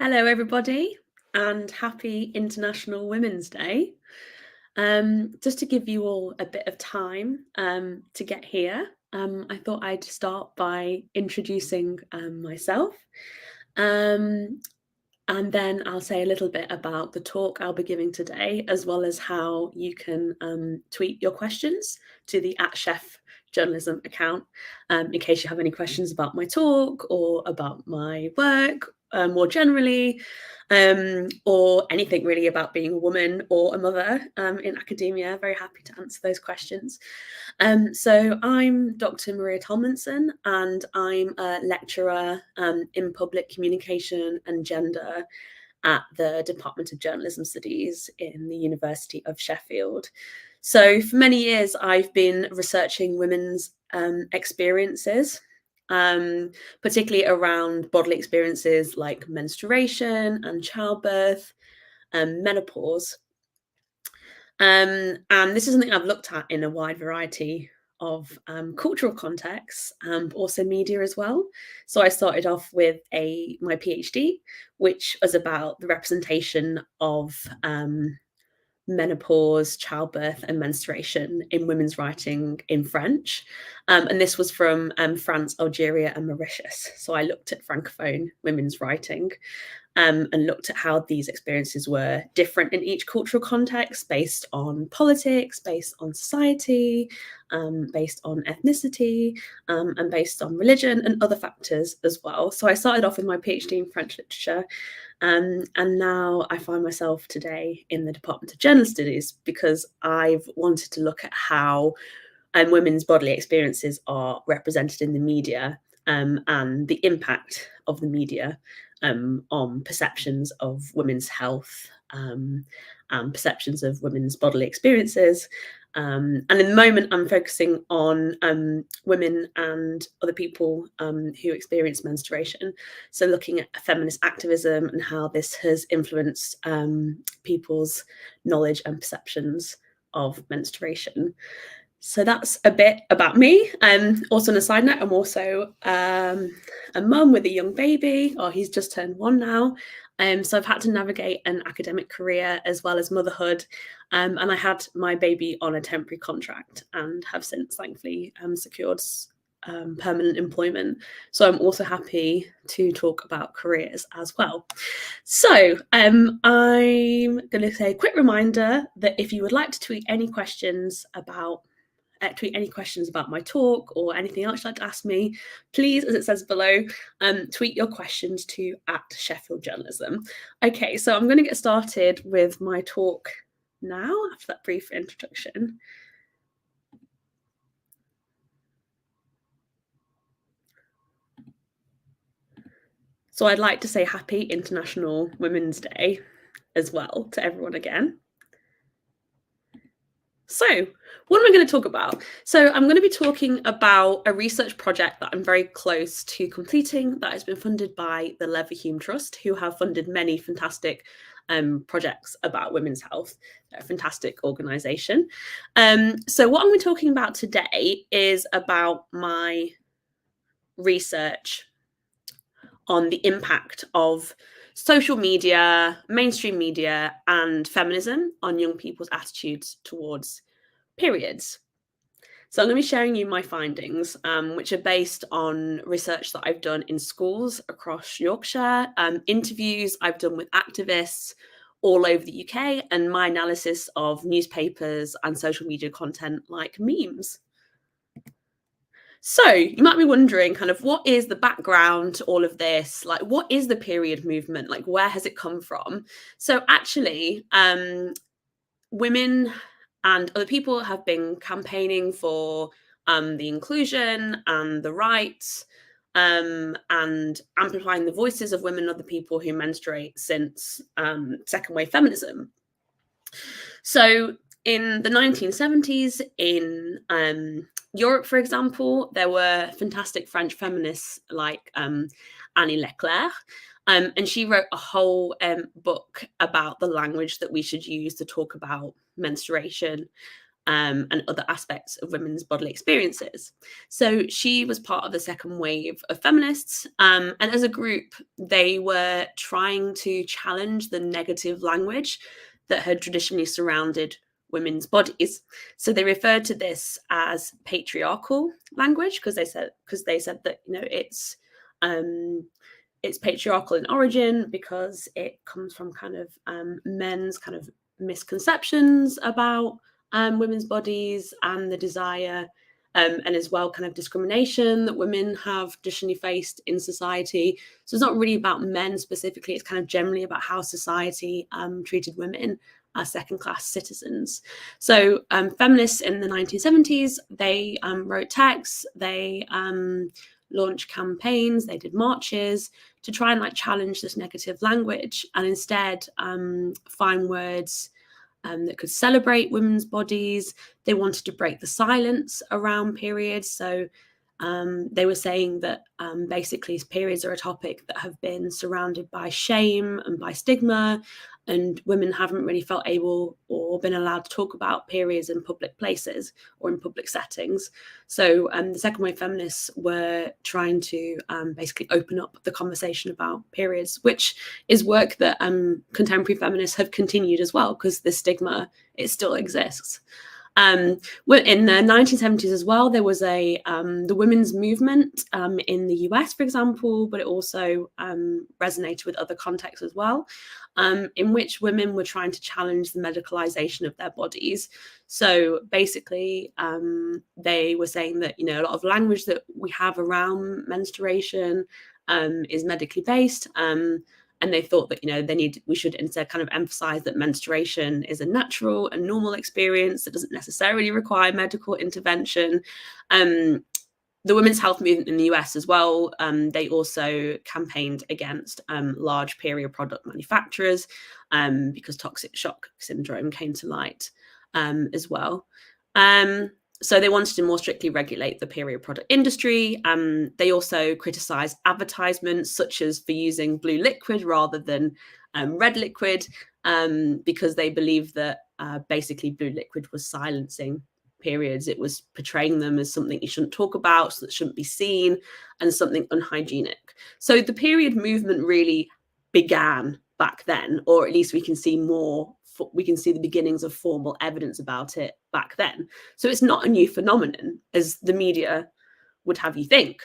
Hello, everybody, and happy International Women's Day. Just to give you all a bit of time to get here, I thought I'd start by introducing myself. Um, and then I'll say a little bit about the talk I'll be giving today, as well as how you can tweet your questions to the @Chef Journalism account in case you have any questions about my talk or about my work more generally, or anything really about being a woman or a mother in academia. Very happy to answer those questions. So I'm Dr. Maria Tomlinson, and I'm a lecturer in public communication and gender at the Department of Journalism Studies in the University of Sheffield. So for many years, I've been researching women's experiences, particularly around bodily experiences like menstruation and childbirth and menopause. And this is something I've looked at in a wide variety of cultural contexts, but also media as well. So I started off with my PhD, which was about the representation of menopause, childbirth, and menstruation in women's writing in French. And this was from France, Algeria, and Mauritius. So I looked at Francophone women's writing and looked at how these experiences were different in each cultural context, based on politics, based on society, based on ethnicity, and based on religion and other factors as well. So I started off with my PhD in French literature, and now I find myself today in the Department of Gender Studies because I've wanted to look at how women's bodily experiences are represented in the media, and the impact of the media on perceptions of women's health, and perceptions of women's bodily experiences. And in the moment, I'm focusing on women and other people who experience menstruation. So looking at feminist activism and how this has influenced people's knowledge and perceptions of menstruation. So that's a bit about me. Also on a side note, I'm also a mum with a young baby, or he's just turned 1 now. So I've had to navigate an academic career as well as motherhood. And I had my baby on a temporary contract and have since thankfully secured permanent employment. So I'm also happy to talk about careers as well. So I'm going to say a quick reminder that if you would like to tweet any questions about my talk or anything else you'd like to ask me, please, as it says below, tweet your questions to @Sheffield Journalism. Okay, so I'm going to get started with my talk now after that brief introduction. So I'd like to say happy International Women's Day as well to everyone again. So what am I going to talk about? So I'm going to be talking about a research project that I'm very close to completing that has been funded by the Leverhulme Trust, who have funded many fantastic projects about women's health. They're a fantastic organisation. So what I'm going to be talking about today is about my research on the impact of social media, mainstream media, and feminism on young people's attitudes towards periods. So I'm going to be sharing you my findings, which are based on research that I've done in schools across Yorkshire, interviews I've done with activists all over the UK, and my analysis of newspapers and social media content like memes. So you might be wondering kind of what is the background to all of this? Like, what is the period movement? Like, where has it come from? So actually, women and other people have been campaigning for the inclusion and the rights and amplifying the voices of women and other people who menstruate since second wave feminism. So in the 1970s in Europe, for example, there were fantastic French feminists like Annie Leclerc, and she wrote a whole book about the language that we should use to talk about menstruation and other aspects of women's bodily experiences. So she was part of the second wave of feminists, and as a group, they were trying to challenge the negative language that had traditionally surrounded women's bodies. So they referred to this as patriarchal language because they said that it's patriarchal in origin because it comes from kind of men's kind of misconceptions about women's bodies and the desire, and as well kind of discrimination that women have traditionally faced in society. So it's not really about men specifically, it's kind of generally about how society treated women as second-class citizens. So feminists in the 1970s, they wrote texts, they launched campaigns, they did marches to try and challenge this negative language and instead find words that could celebrate women's bodies. They wanted to break the silence around periods. So they were saying that basically periods are a topic that have been surrounded by shame and by stigma, and women haven't really felt able or been allowed to talk about periods in public places or in public settings. So the second wave feminists were trying to basically open up the conversation about periods, which is work that contemporary feminists have continued as well, because the stigma, it still exists. In the 1970s as well, there was the women's movement in the US, for example, but it also resonated with other contexts as well, in which women were trying to challenge the medicalization of their bodies. So basically, they were saying that, a lot of language that we have around menstruation is medically based. And they thought that, we should instead kind of emphasize that menstruation is a natural and normal experience that doesn't necessarily require medical intervention. The women's health movement in the US as well, they also campaigned against large period product manufacturers because toxic shock syndrome came to light as well. So they wanted to more strictly regulate the period product industry. They also criticised advertisements such as for using blue liquid rather than red liquid because they believed that basically blue liquid was silencing periods. It was portraying them as something you shouldn't talk about, so that shouldn't be seen, and something unhygienic. So the period movement really began back then, or at least we can see the beginnings of formal evidence about it back then. So it's not a new phenomenon, as the media would have you think.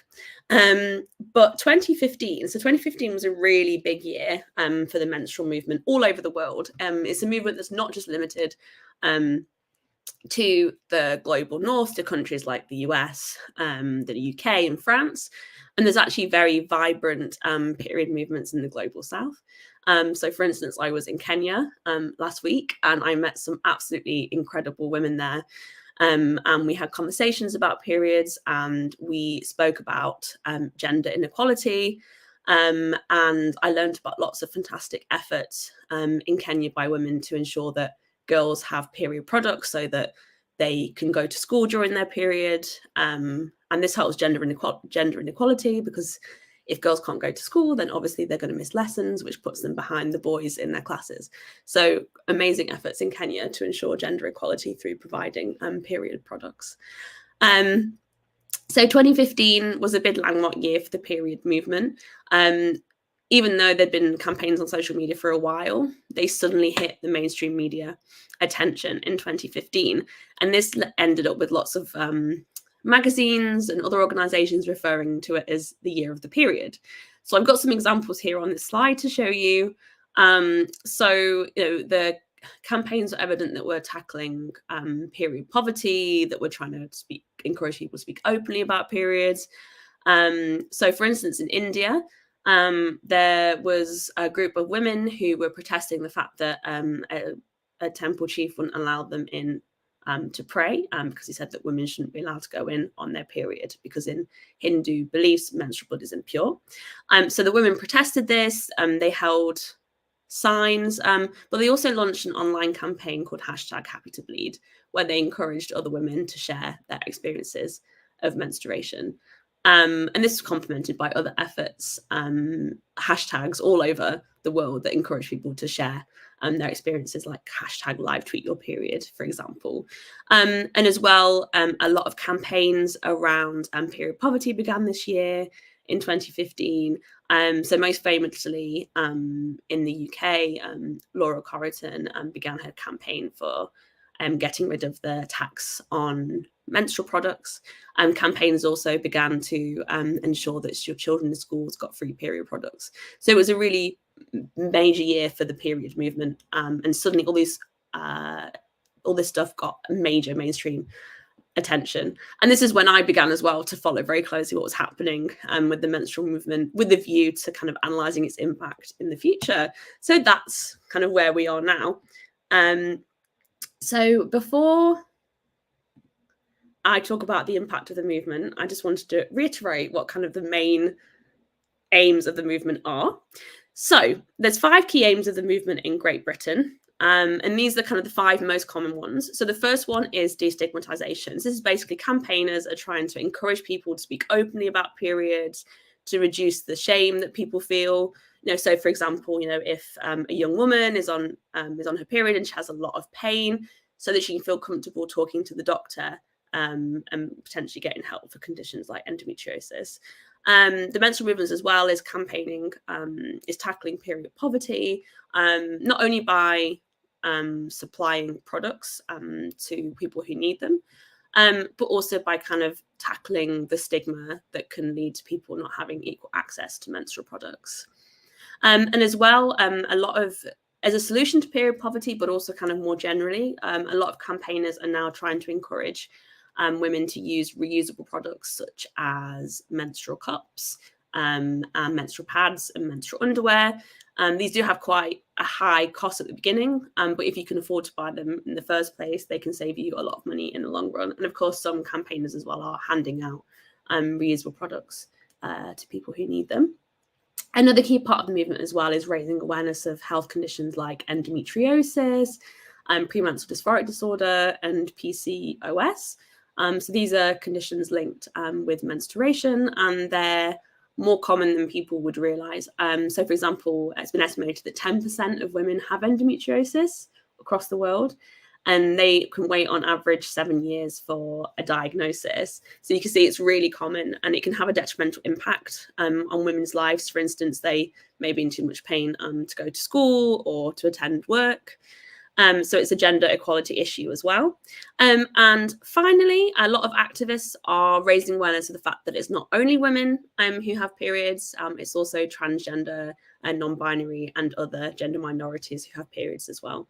But 2015 was a really big year for the menstrual movement all over the world. It's a movement that's not just limited to the global north, to countries like the US, the UK and France. And there's actually very vibrant period movements in the global south. So for instance, I was in Kenya last week and I met some absolutely incredible women there. And we had conversations about periods and we spoke about gender inequality. And I learned about lots of fantastic efforts in Kenya by women to ensure that girls have period products so that they can go to school during their period. And this helps gender inequality because if girls can't go to school, then obviously they're going to miss lessons, which puts them behind the boys in their classes. So amazing efforts in Kenya to ensure gender equality through providing period products. So 2015 was a big landmark year for the period movement. Even though there'd been campaigns on social media for a while, they suddenly hit the mainstream media attention in 2015. And this ended up with lots of magazines and other organizations referring to it as the year of the period. So I've got some examples here on this slide to show you. The campaigns are evident that we're tackling period poverty, that we're trying to encourage people to speak openly about periods. So for instance, in India, there was a group of women who were protesting the fact that a temple chief wouldn't allow them in to pray because he said that women shouldn't be allowed to go in on their period because in Hindu beliefs, menstrual blood is impure. So the women protested this, they held signs, but they also launched an online campaign called #HappyToBleed, where they encouraged other women to share their experiences of menstruation. And this is complemented by other efforts, hashtags all over the world that encourage people to share their experiences, like hashtag live tweet your period, for example. And as well, a lot of campaigns around period poverty began this year in 2015. So most famously in the UK, Laura Corrigan began her campaign for getting rid of the tax on menstrual products. Campaigns also began to ensure that your children in schools got free period products. So it was a really major year for the period movement, and suddenly all this stuff got major mainstream attention. And this is when I began as well to follow very closely what was happening with the menstrual movement, with the view to kind of analysing its impact in the future. So that's kind of where we are now. So before I talk about the impact of the movement, I just wanted to reiterate what kind of the main aims of the movement are. So there's 5 key aims of the movement in Great Britain. And these are kind of the 5 most common ones. So the first one is destigmatization. So this is basically campaigners are trying to encourage people to speak openly about periods, to reduce the shame that people feel. So for example, if a young woman is on her period and she has a lot of pain, so that she can feel comfortable talking to the doctor and potentially getting help for conditions like endometriosis. The menstrual movement as well is campaigning, is tackling period poverty, not only by supplying products to people who need them, but also by kind of tackling the stigma that can lead to people not having equal access to menstrual products. And as well, a lot of, as a solution to period poverty, but also kind of more generally, a lot of campaigners are now trying to encourage women to use reusable products such as menstrual cups, and menstrual pads and menstrual underwear. These do have quite a high cost at the beginning, but if you can afford to buy them in the first place, they can save you a lot of money in the long run. And of course, some campaigners as well are handing out reusable products to people who need them. Another key part of the movement as well is raising awareness of health conditions like endometriosis, premenstrual dysphoric disorder, and PCOS. So these are conditions linked with menstruation, and they're more common than people would realise. So for example, it's been estimated that 10% of women have endometriosis across the world, and they can wait on average 7 years for a diagnosis. So you can see it's really common, and it can have a detrimental impact on women's lives. For instance, they may be in too much pain to go to school or to attend work. So it's a gender equality issue as well. And finally, a lot of activists are raising awareness of the fact that it's not only women who have periods, it's also transgender and non-binary and other gender minorities who have periods as well.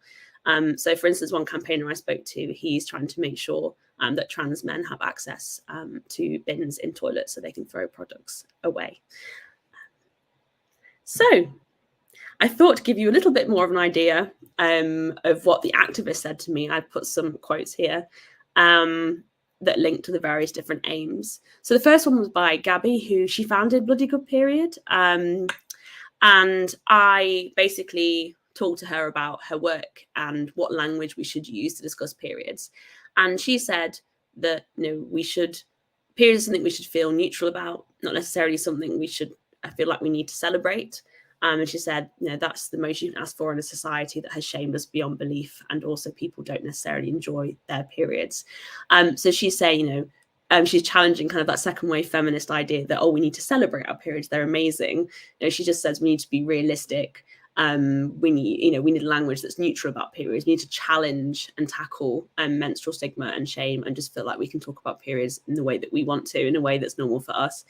So for instance, one campaigner I spoke to, he's trying to make sure that trans men have access to bins in toilets so they can throw products away. So I thought to give you a little bit more of an idea of what the activist said to me. I put some quotes here that link to the various different aims. So the first one was by Gabby, who she founded Bloody Good Period. And I basically talked to her about her work and what language we should use to discuss periods. And she said that, periods are something we should feel neutral about, not necessarily something we should feel like we need to celebrate. And she said, that's the most you can ask for in a society that has shamed us beyond belief, and also people don't necessarily enjoy their periods. So she's saying, she's challenging kind of that second wave feminist idea that, we need to celebrate our periods, they're amazing. She just says we need to be realistic. We need language that's neutral about periods. We need to challenge and tackle menstrual stigma and shame, and just feel like we can talk about periods in the way that we want to, in a way that's normal for us.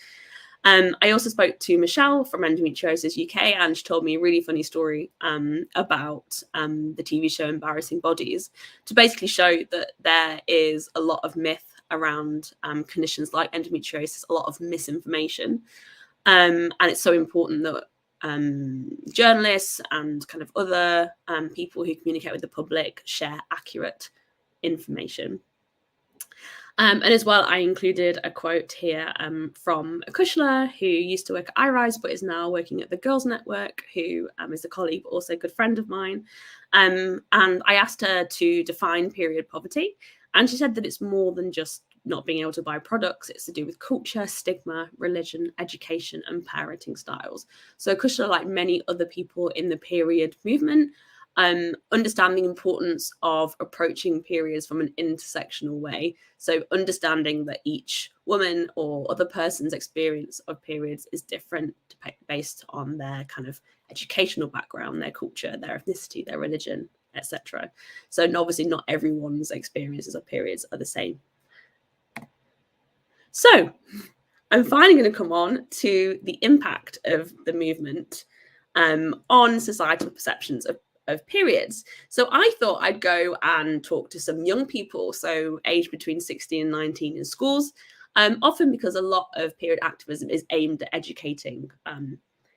I also spoke to Michelle from Endometriosis UK, and she told me a really funny story about the TV show Embarrassing Bodies, to basically show that there is a lot of myth around conditions like endometriosis, a lot of misinformation. And it's so important that journalists and kind of other people who communicate with the public share accurate information. And as well, I included a quote here from a Kushla who used to work at iRise but is now working at the Girls Network, who is a colleague but also a good friend of mine. And I asked her to define period poverty, and she said that it's more than just not being able to buy products. It's to do with culture, stigma, religion, education, and parenting styles. So Kushla, like many other people in the period movement, understand the importance of approaching periods from an intersectional way. So understanding that each woman or other person's experience of periods is different based on their kind of educational background, their culture, their ethnicity, their religion, etc. So obviously not everyone's experiences of periods are the same. So I'm finally going to come on to the impact of the movement on societal perceptions of periods. So I thought I'd go and talk to some young people, so aged between 16 and 19 in schools, often because a lot of period activism is aimed at educating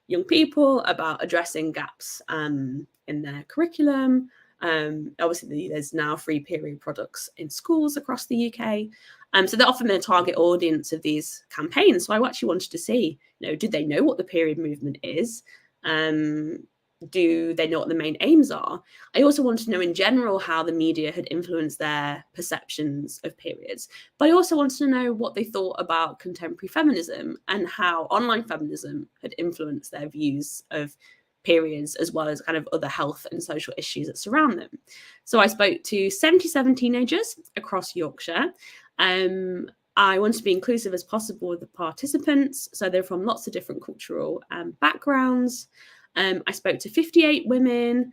young people about addressing gaps in their curriculum. Obviously, there's now free period products in schools across the UK. So they're often the target audience of these campaigns. So I actually wanted to see, did they know what the period movement is? Do they know what the main aims are? I also wanted to know in general how the media had influenced their perceptions of periods. But I also wanted to know what they thought about contemporary feminism and how online feminism had influenced their views of periods, as well as kind of other health and social issues that surround them. So I spoke to 77 teenagers across Yorkshire. I wanted to be inclusive as possible with the participants. So they're from lots of different cultural backgrounds. I spoke to 58 women,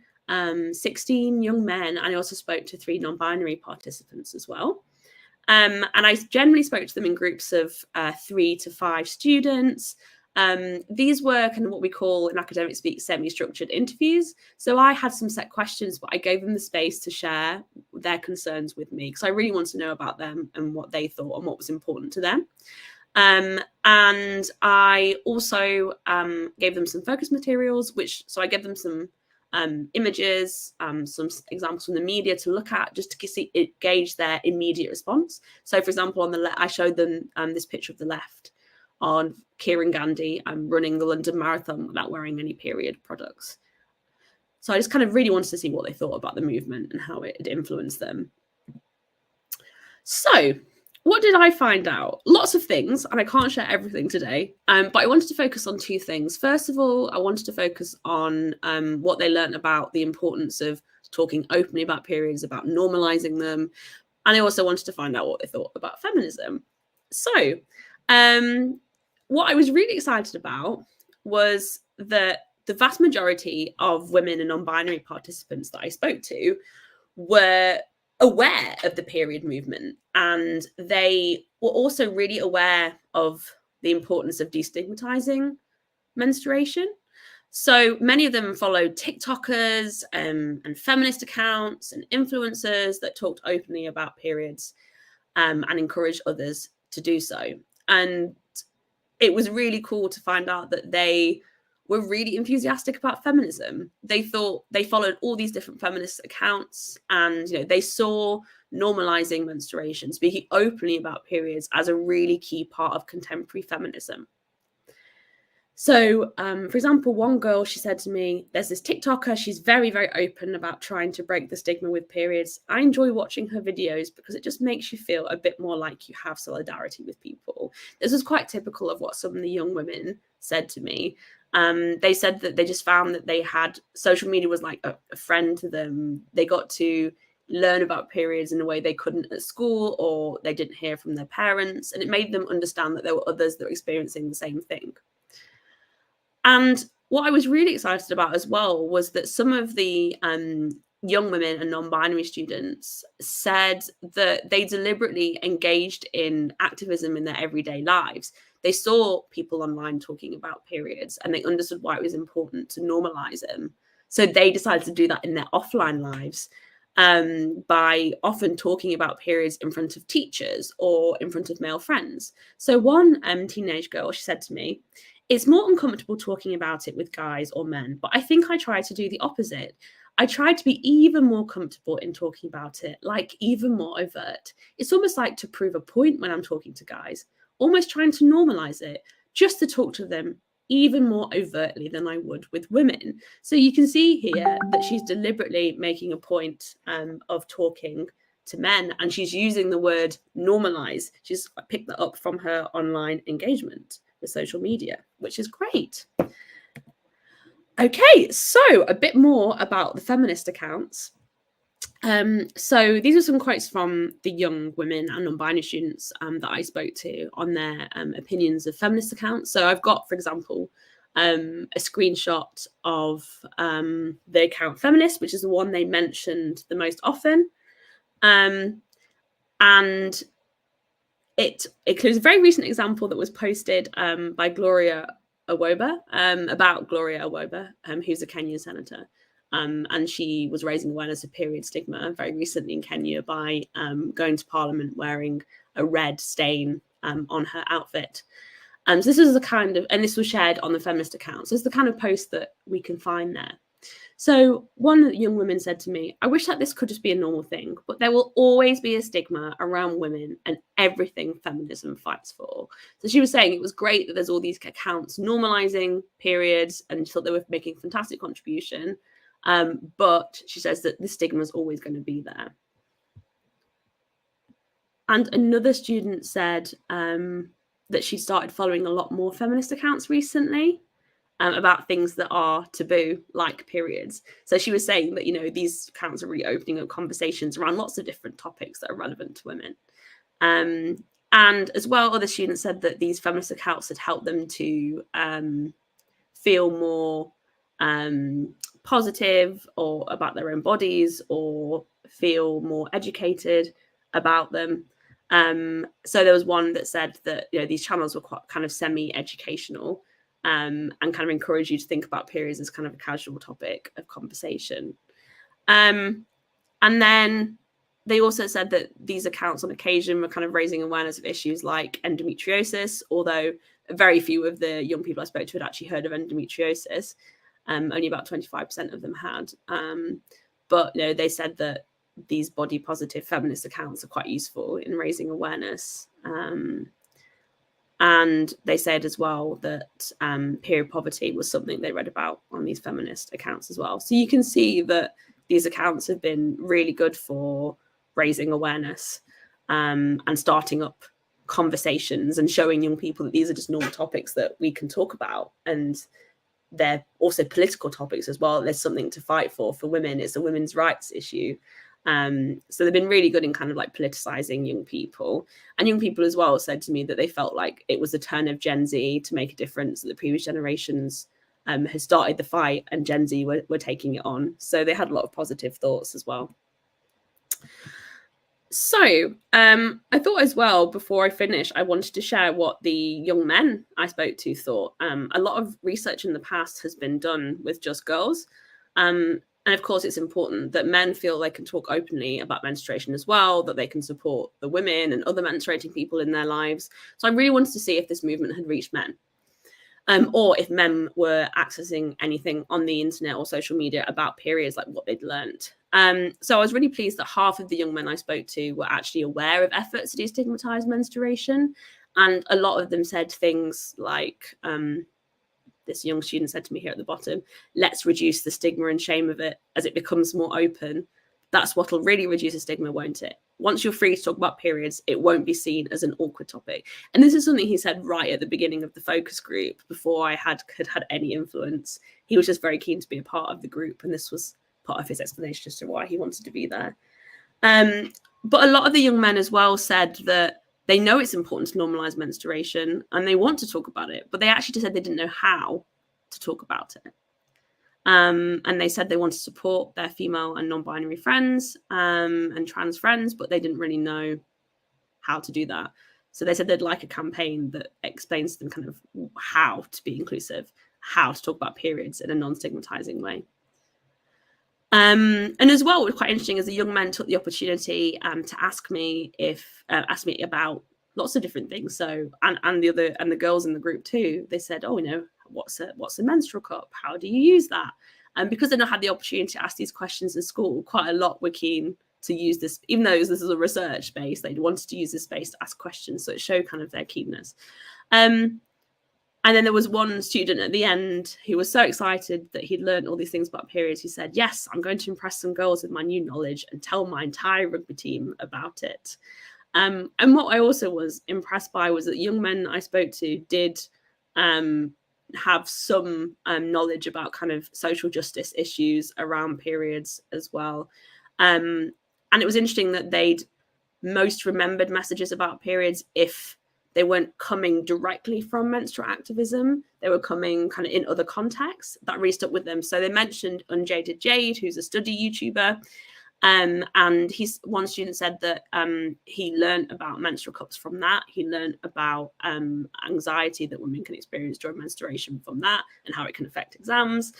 16 young men, and I also spoke to 3 non-binary participants as well. And I generally spoke to them in groups of 3 to 5 students. These were kind of what we call in academic speak semi-structured interviews. So I had some set questions, but I gave them the space to share their concerns with me because I really wanted to know about them and what they thought and what was important to them. And I also gave them some focus materials, so I gave them some images, some examples from the media to look at just to gauge their immediate response. So, for example, on the left, I showed them this picture of the left on Kieran Gandhi running the London Marathon without wearing any period products. So I just kind of really wanted to see what they thought about the movement and how it had influenced them. So what did I find out? Lots of things, and I can't share everything today, but I wanted to focus on 2 things. First of all, I wanted to focus on what they learned about the importance of talking openly about periods, about normalizing them, and I also wanted to find out what they thought about feminism. So what I was really excited about was that the vast majority of women and non-binary participants that I spoke to were aware of the period movement, and they were also really aware of the importance of destigmatizing menstruation. So many of them followed TikTokers and feminist accounts and influencers that talked openly about periods and encouraged others to do so. And it was really cool to find out that they were really enthusiastic about feminism. They thought they followed all these different feminist accounts, and they saw normalizing menstruation, speaking openly about periods, as a really key part of contemporary feminism. So, for example, one girl, she said to me, there's this TikToker, she's very, very open about trying to break the stigma with periods. I enjoy watching her videos because it just makes you feel a bit more like you have solidarity with people. This was quite typical of what some of the young women said to me. They said that they just found that they had, social media was like a friend to them. They got to learn about periods in a way they couldn't at school, or they didn't hear from their parents. And it made them understand that there were others that were experiencing the same thing. And what I was really excited about as well was that some of the young women and non-binary students said that they deliberately engaged in activism in their everyday lives. They saw people online talking about periods and they understood why it was important to normalize them. So they decided to do that in their offline lives by often talking about periods in front of teachers or in front of male friends. So one teenage girl, she said to me, it's more uncomfortable talking about it with guys or men, but I think I try to do the opposite. I try to be even more comfortable in talking about it, like even more overt. It's almost like to prove a point when I'm talking to guys, almost trying to normalize it, just to talk to them even more overtly than I would with women. So you can see here that she's deliberately making a point of talking to men. And she's using the word normalize. She's picked that up from her online engagement with social media, which is great. Okay, so a bit more about the feminist accounts. So these are some quotes from the young women and non-binary students that I spoke to on their opinions of feminist accounts. So I've got, for example, a screenshot of the account Feminist, which is the one they mentioned the most often. And it includes a very recent example that was posted by Gloria Awoba, about Gloria Awoba, who's a Kenyan senator. And she was raising awareness of period stigma very recently in Kenya by going to Parliament wearing a red stain on her outfit. So this is the kind of, and this was shared on the feminist account. So it's the kind of post that we can find there. So one young woman said to me, I wish that this could just be a normal thing, but there will always be a stigma around women and everything feminism fights for. So she was saying it was great that there's all these accounts normalizing periods and she thought they were making a fantastic contribution. But she says that the stigma is always going to be there. And another student said that she started following a lot more feminist accounts recently about things that are taboo, like periods. So she was saying that, you know, these accounts are really opening up conversations around lots of different topics that are relevant to women. And as well, other students said that these feminist accounts had helped them to feel more positive or about their own bodies or feel more educated about them. So there was one that said that, you know, these channels were quite kind of semi-educational and kind of encourage you to think about periods as kind of a casual topic of conversation. And then they also said that these accounts on occasion were kind of raising awareness of issues like endometriosis, although very few of the young people I spoke to had actually heard of endometriosis. Only about 25% of them had. But you know, they said that these body positive feminist accounts are quite useful in raising awareness. And they said as well that period poverty was something they read about on these feminist accounts as well. So you can see that these accounts have been really good for raising awareness and starting up conversations and showing young people that these are just normal topics that we can talk about. And they're also political topics as well. There's something to fight for women. It's a women's rights issue. So they've been really good in kind of like politicizing young people. And young people as well said to me that they felt like it was the turn of Gen Z to make a difference, that the previous generations had started the fight and Gen Z were taking it on. So they had a lot of positive thoughts as well. So I thought as well, before I finish, I wanted to share what the young men I spoke to thought. A lot of research in the past has been done with just girls. And of course, it's important that men feel they can talk openly about menstruation as well, that they can support the women and other menstruating people in their lives. So I really wanted to see if this movement had reached men. Or if men were accessing anything on the internet or social media about periods, like what they'd learned. So I was really pleased that half of the young men I spoke to were actually aware of efforts to destigmatize menstruation. And a lot of them said things like, this young student said to me here at the bottom, let's reduce the stigma and shame of it as it becomes more open. That's what'll really reduce the stigma, won't it? Once you're free to talk about periods, it won't be seen as an awkward topic. And this is something he said right at the beginning of the focus group before I had any influence. He was just very keen to be a part of the group. And this was part of his explanation as to why he wanted to be there. But a lot of the young men as well said that they know it's important to normalize menstruation and they want to talk about it, but they actually just said they didn't know how to talk about it. And they said they wanted to support their female and non-binary friends and trans friends, but they didn't really know how to do that. So they said they'd like a campaign that explains to them kind of how to be inclusive, how to talk about periods in a non-stigmatizing way. And as well, what was quite interesting is the young men took the opportunity to ask me about lots of different things. So and the girls in the group too, they said, oh, you know, what's a menstrual cup? How do you use that? And because they not had the opportunity to ask these questions in school, quite a lot were keen to use this, even though this is a research space, they wanted to use this space to ask questions. So it showed kind of their keenness. And then there was one student at the end who was so excited that he'd learned all these things about periods. He said, yes, I'm going to impress some girls with my new knowledge and tell my entire rugby team about it. And what I also was impressed by was that young men I spoke to did have some knowledge about kind of social justice issues around periods as well. And it was interesting that they'd most remembered messages about periods if they weren't coming directly from menstrual activism. They were coming kind of in other contexts. That really stuck with them. So they mentioned Unjaded Jade, who's a study YouTuber. And one student said that he learned about menstrual cups from that. He learned about anxiety that women can experience during menstruation from that and how it can affect exams.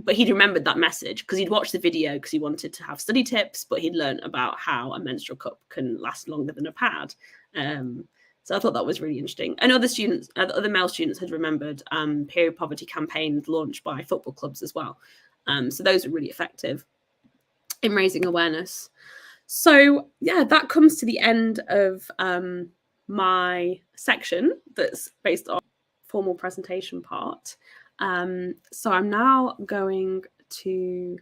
But he'd remembered that message because he'd watched the video because he wanted to have study tips, but he'd learned about how a menstrual cup can last longer than a pad. So I thought that was really interesting. And other male students had remembered period poverty campaigns launched by football clubs as well. So those are really effective in raising awareness. So yeah, that comes to the end of my section that's based on formal presentation part. So I'm now going to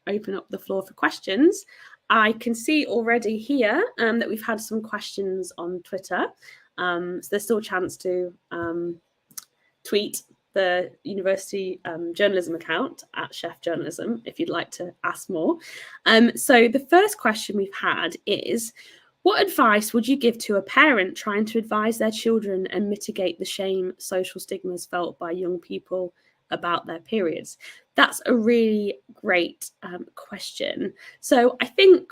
open up the floor for questions. I can see already here that we've had some questions on Twitter. So there's still a chance to tweet the university journalism account at Chef Journalism if you'd like to ask more. So the first question we've had is, what advice would you give to a parent trying to advise their children and mitigate the shame, social stigmas felt by young people about their periods? That's a really great question. So I think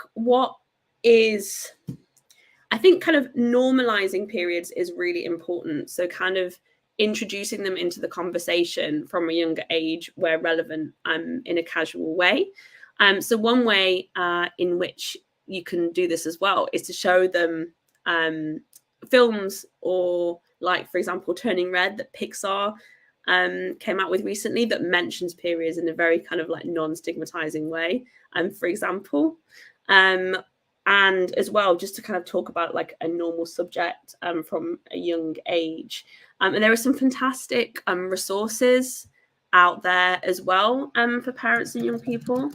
kind of normalizing periods is really important. So kind of introducing them into the conversation from a younger age where relevant in a casual way. So one way in which you can do this as well is to show them films, or like, for example, Turning Red that Pixar came out with recently that mentions periods in a very kind of like non-stigmatizing way, for example. And as well, just to kind of talk about like a normal subject from a young age. And there are some fantastic resources out there as well for parents and young people.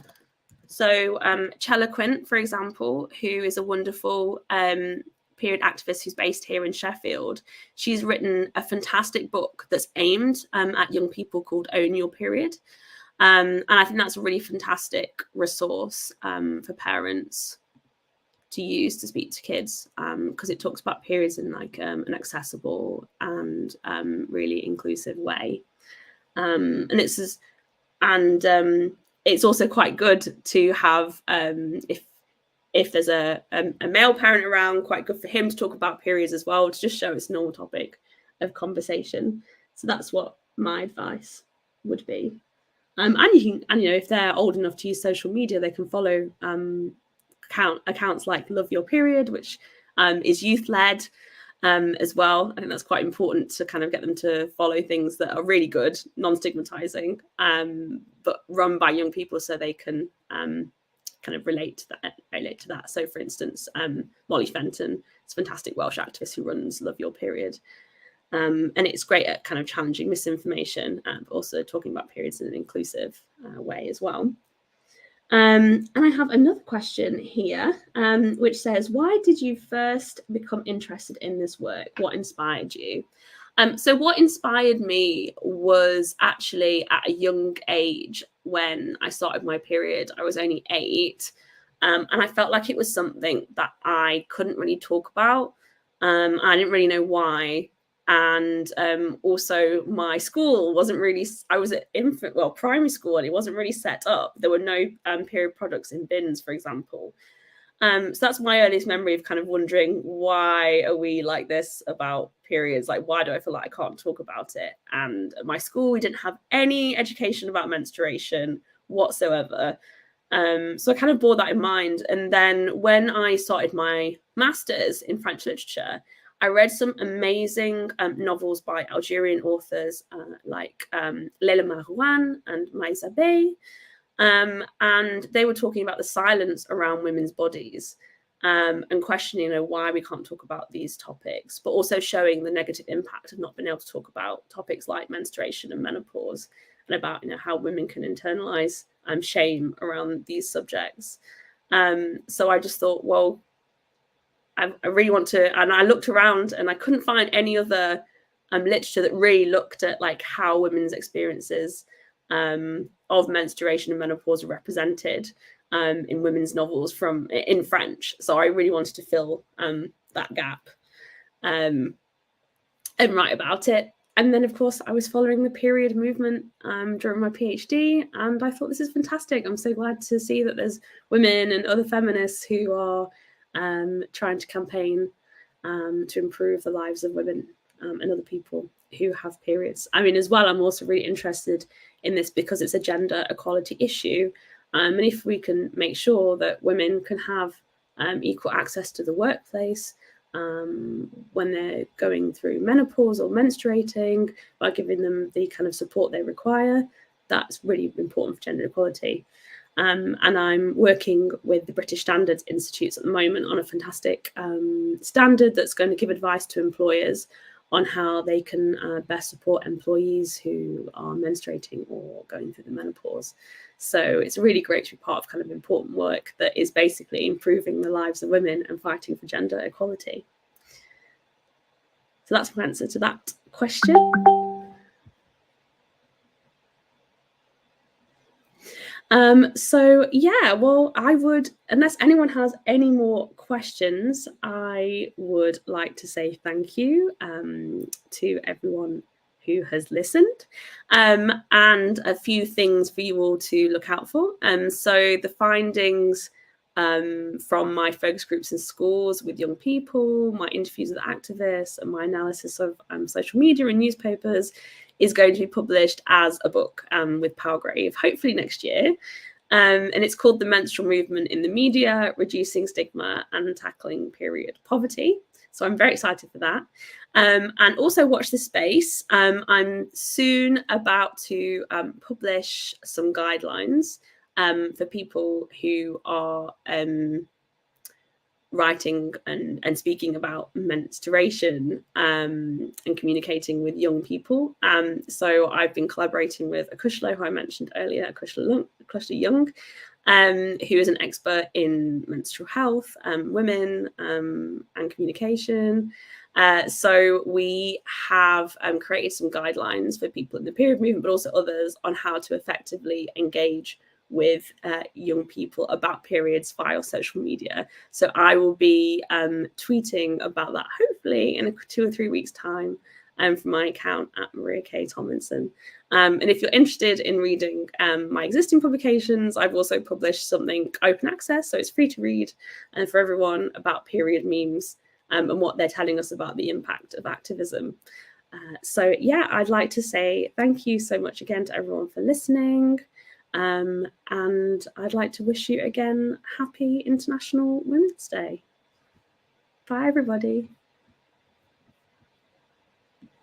So Chella Quint, for example, who is a wonderful period activist who's based here in Sheffield, she's written a fantastic book that's aimed at young people called Own Your Period. And I think that's a really fantastic resource for parents to use to speak to kids, because it talks about periods in like an accessible and really inclusive way. And it's also quite good to have, if there's a male parent around, quite good for him to talk about periods as well, to just show it's a normal topic of conversation. So that's what my advice would be. And if they're old enough to use social media, they can follow accounts like Love Your Period, which is youth-led as well. I think that's quite important to kind of get them to follow things that are really good, non-stigmatizing, but run by young people so they can kind of relate to that. So for instance, Molly Fenton is a fantastic Welsh activist who runs Love Your Period. And it's great at kind of challenging misinformation and also talking about periods in an inclusive way as well. And I have another question here, which says, why did you first become interested in this work? What inspired you? So what inspired me was actually at a young age when I started my period. I was only 8, and I felt like it was something that I couldn't really talk about. I didn't really know why. And also my school wasn't really, I was at primary school, and it wasn't really set up. There were no period products in bins, for example. So that's my earliest memory of kind of wondering, why are we like this about periods? Like, why do I feel like I can't talk about it? And at my school, we didn't have any education about menstruation whatsoever. So I kind of bore that in mind. And then when I started my master's in French literature, I read some amazing novels by Algerian authors like Leila Marouane and Maïsa Bey. And they were talking about the silence around women's bodies. and questioning why we can't talk about these topics, but also showing the negative impact of not being able to talk about topics like menstruation and menopause, and about how women can internalize shame around these subjects. So I just thought, well, I really want to, and I looked around and I couldn't find any other literature that really looked at like how women's experiences of menstruation and menopause are represented in women's novels in French. So I really wanted to fill that gap and write about it. And then, of course, I was following the period movement during my PhD, and I thought, this is fantastic. I'm so glad to see that there's women and other feminists who are trying to campaign to improve the lives of women and other people who have periods. I mean, as well, I'm also really interested in this because it's a gender equality issue. And if we can make sure that women can have equal access to the workplace when they're going through menopause or menstruating, by giving them the kind of support they require, that's really important for gender equality. And I'm working with the British Standards Institutes at the moment on a fantastic standard that's going to give advice to employers on how they can best support employees who are menstruating or going through the menopause. So it's really great to be part of kind of important work that is basically improving the lives of women and fighting for gender equality. So that's my answer to that question. So yeah, well, I would, unless anyone has any more questions, I would like to say thank you to everyone who has listened, and a few things for you all to look out for. So the findings from my focus groups in schools with young people, my interviews with activists, and my analysis of social media and newspapers is going to be published as a book with Palgrave, hopefully next year. And it's called The Menstrual Movement in the Media, Reducing Stigma and Tackling Period Poverty. So I'm very excited for that. And also watch this space. I'm soon about to publish some guidelines for people who are writing and speaking about menstruation and communicating with young people. So I've been collaborating with Akushla, who I mentioned earlier, Akushla Young, who is an expert in menstrual health, women and communication. So we have created some guidelines for people in the period movement, but also others, on how to effectively engage with young people about periods via social media. So I will be tweeting about that hopefully in 2 or 3 weeks' time from my account at Maria K. Tomlinson. And if you're interested in reading my existing publications, I've also published something open access, so it's free to read and for everyone, about period memes and what they're telling us about the impact of activism. So yeah, I'd like to say thank you so much again to everyone for listening. And I'd like to wish you again happy International Women's Day. Bye, everybody.